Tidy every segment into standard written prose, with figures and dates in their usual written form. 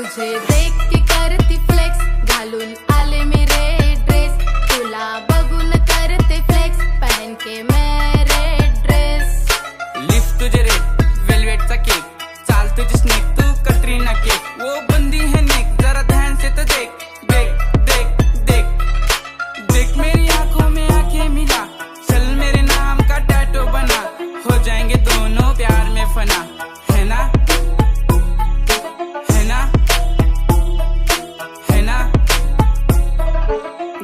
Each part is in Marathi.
तुझे देख के करती फ्लेक्स, घालून आले मी रेड ड्रेस, तुला बघून करते फ्लेक्स, पहन के मैं रेड ड्रेस. लिफ्ट तुझे रेड वेलवेटचा केक, चाल तुझी स्नेक तू कटरीना केक, वो बंदी है नेक जरा ध्यान से तो देख देख देख देख देख मेरी आंखों में आंखें मिला, चल मेरे नाम का टैटू बना, हो जाएंगे दोनों प्यार में फना, है ना है ना है ना.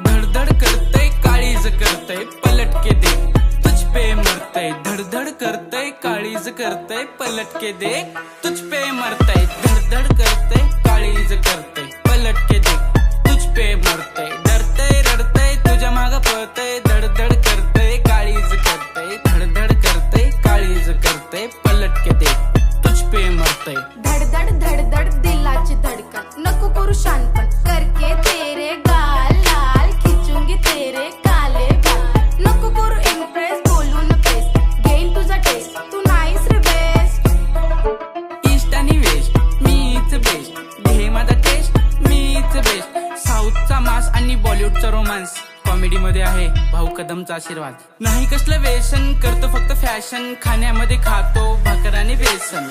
धड़धड़ करते काळीज करते पलट के देख तुझ पे मरते, धड़धड़ करते काळीज करते पलट के देख तुझ पे मरते, धड़धड़ करते काळीज करते पलट के देख तुझ पे मरते, डरते रडते तुझ्या माग पळते, धड़धड़ करते काळीज करते, धड़धड़ करते काळीज करते पलट के देख तुझ पे मरते. धडधड धडधड दिलाची धडकन, नको करू शानपण, करके तेरे गाल लाल, खिचूंगी तेरे काले बाल, नको करू इम्प्रेस, बोलू न प्रेस, घेईन तुझा टेस्ट, तू नाहीस रे बेस्ट. ईस्ट आणि वेस्ट मीच बेस्ट, घे माझा टेस्ट मीच बेस्ट. साऊथचा मास आणि बॉलिवूडचा रोमांस, कॉमेडी मध्ये आहे भाऊ कदमचा आशीर्वाद. नाही कसलं व्यसन, करतो फक्त फॅशन, खाण्यामध्ये खातो भाकर आणि बेसन.